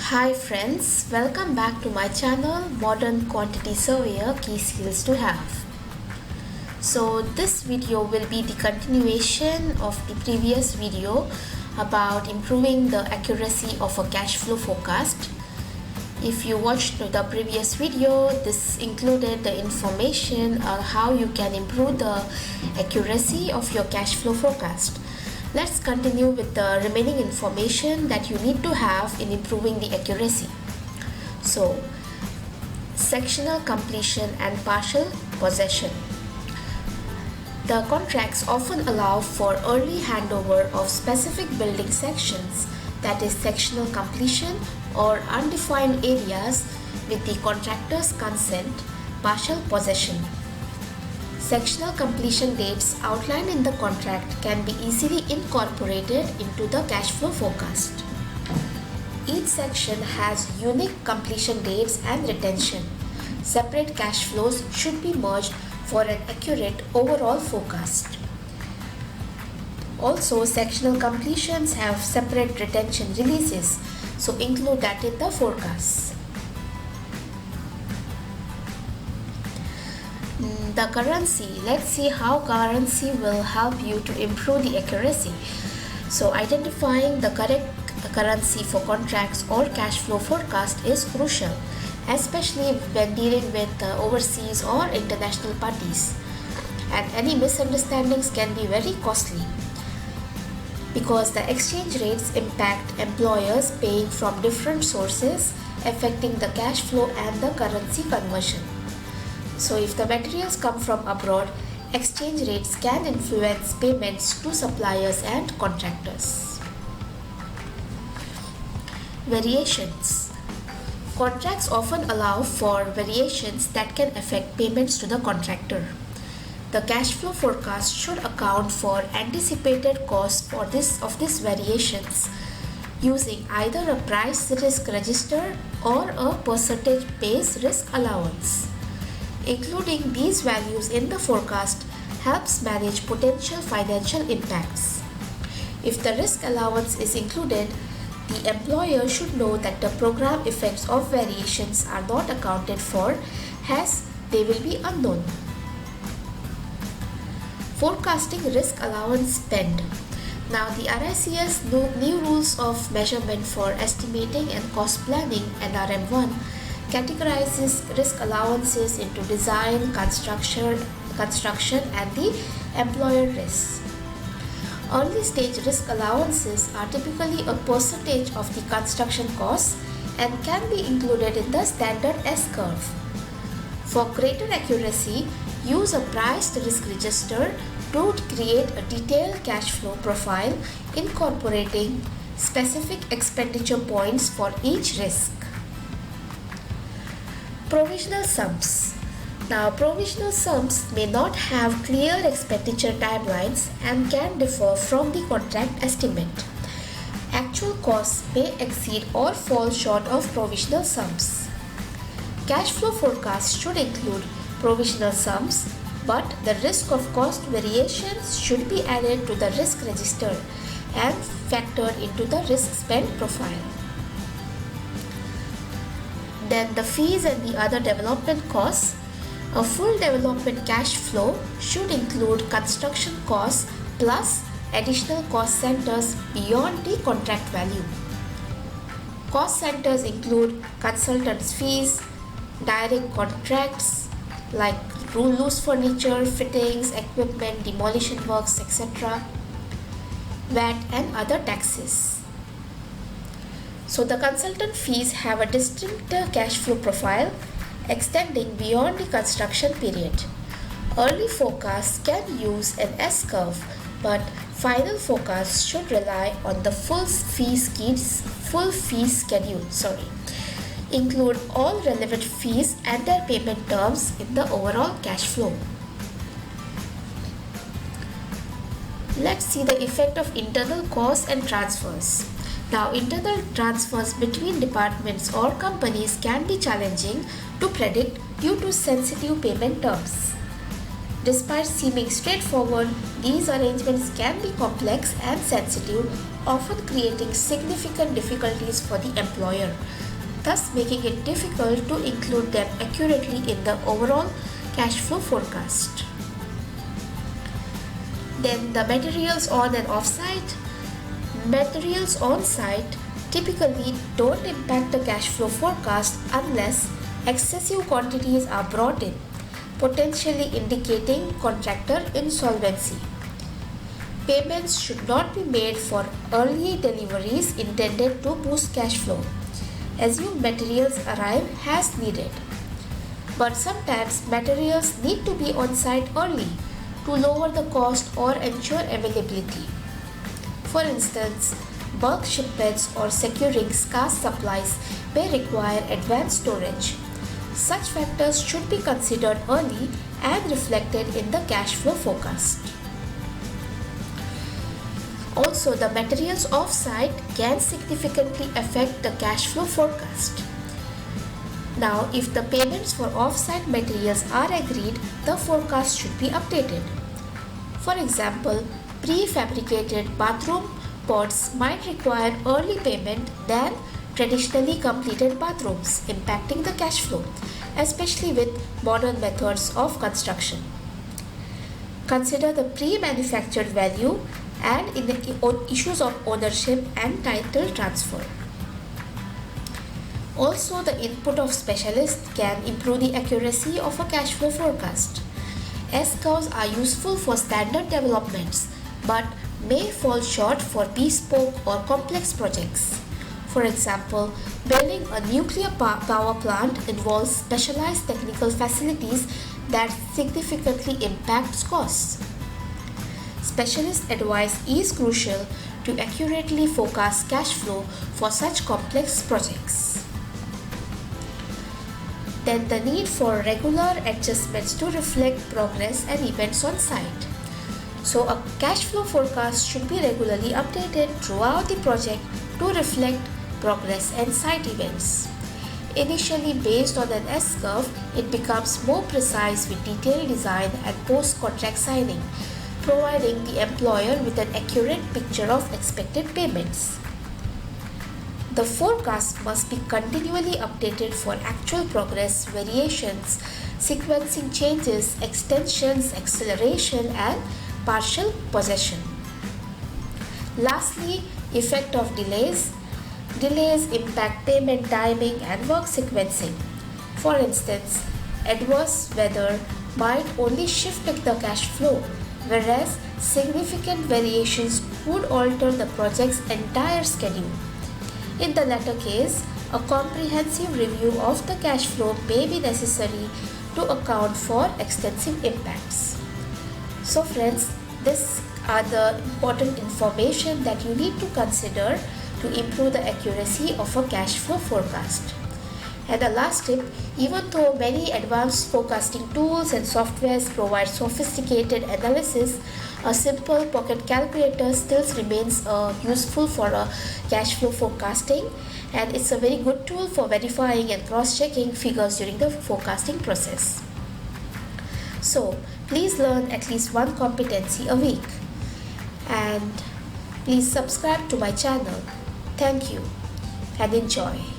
Hi friends, welcome back to my channel Modern Quantity Surveyor Key Skills to Have. So this video will be the continuation of the previous video about improving the accuracy of a cash flow forecast. If you watched the previous video, this included the information on how you can improve the accuracy of your cash flow forecast. Let's continue with the remaining information that you need to have in improving the accuracy. So, sectional completion and partial possession. The contracts often allow for early handover of specific building sections, that is sectional completion or undefined areas with the contractor's consent, partial possession. Sectional completion dates outlined in the contract can be easily incorporated into the cash flow forecast. Each section has unique completion dates and retention. Separate cash flows should be merged for an accurate overall forecast. Also, sectional completions have separate retention releases, so include that in the forecast. The currency. Let's see how currency will help you to improve the accuracy. So identifying the correct currency for contracts or cash flow forecast is crucial, especially when dealing with overseas or international parties. And any misunderstandings can be very costly because the exchange rates impact employers paying from different sources, affecting the cash flow and the currency conversion. So if the materials come from abroad, exchange rates can influence payments to suppliers and contractors. Variations. Contracts often allow for variations that can affect payments to the contractor. The cash flow forecast should account for anticipated costs of these variations using either a price risk register or a percentage-based risk allowance. Including these values in the forecast helps manage potential financial impacts. If the risk allowance is included, the employer should know that the program effects of variations are not accounted for, as they will be unknown. Forecasting risk allowance spend. Now the RICS new rules of measurement for estimating and cost planning, NRM1, categorizes risk allowances into design, construction and the employer risks. Early stage risk allowances are typically a percentage of the construction costs and can be included in the standard S-curve. For greater accuracy, use a priced risk register to create a detailed cash flow profile incorporating specific expenditure points for each risk. Provisional sums. Now, provisional sums may not have clear expenditure timelines and can differ from the contract estimate. Actual costs may exceed or fall short of provisional sums. Cash flow forecasts should include provisional sums, but the risk of cost variations should be added to the risk register and factored into the risk spend profile. Then the fees and the other development costs. A full development cash flow should include construction costs plus additional cost centers beyond the contract value. Cost centers include consultants' fees, direct contracts like loose furniture, fittings, equipment, demolition works, etc., VAT and other taxes. So the consultant fees have a distinct cash flow profile extending beyond the construction period. Early forecasts can use an S-curve, but final forecasts should rely on the full fee schedule. Include all relevant fees and their payment terms in the overall cash flow. Let's see the effect of internal costs and transfers. Now, internal transfers between departments or companies can be challenging to predict due to sensitive payment terms. Despite seeming straightforward, these arrangements can be complex and sensitive often creating significant difficulties for the employer, thus making it difficult to include them accurately in the overall cash flow forecast. Then the materials on and off-site. Materials on-site typically don't impact the cash flow forecast unless excessive quantities are brought in, potentially indicating contractor insolvency. Payments should not be made for early deliveries intended to boost cash flow. Assume materials arrive as needed. But sometimes materials need to be on site early to lower the cost or ensure availability. For instance, bulk shipments or securing scarce supplies may require advanced storage. Such factors should be considered early and reflected in the cash flow forecast. Also, the materials off-site can significantly affect the cash flow forecast. Now, if the payments for off-site materials are agreed, the forecast should be updated. For example, prefabricated bathroom pots might require early payment than traditionally completed bathrooms, impacting the cash flow, especially with modern methods of construction. Consider the pre-manufactured value and in the issues of ownership and title transfer. Also, the input of specialists can improve the accuracy of a cash flow forecast. S-curves are useful for standard developments but may fall short for bespoke or complex projects. For example, building a nuclear power plant involves specialized technical facilities that significantly impact costs. Specialist advice is crucial to accurately forecast cash flow for such complex projects. Then the need for regular adjustments to reflect progress and events on site. So a cash flow forecast should be regularly updated throughout the project to reflect progress and site events. Initially based on an S-curve, it becomes more precise with detailed design and post-contract signing, providing the employer with an accurate picture of expected payments. The forecast must be continually updated for actual progress, variations, sequencing changes, extensions, acceleration, and partial possession. Lastly, effect of delays. Delays impact payment timing and work sequencing. For instance, adverse weather might only shift the cash flow, whereas significant variations could alter the project's entire schedule. In the latter case, a comprehensive review of the cash flow may be necessary to account for extensive impacts. So friends, these are the important information that you need to consider to improve the accuracy of a cash flow forecast. And the last tip, even though many advanced forecasting tools and softwares provide sophisticated analysis, a simple pocket calculator still remains useful for cash flow forecasting, and it's a very good tool for verifying and cross-checking figures during the forecasting process. So please learn at least one competency a week, and please subscribe to my channel. Thank you and enjoy.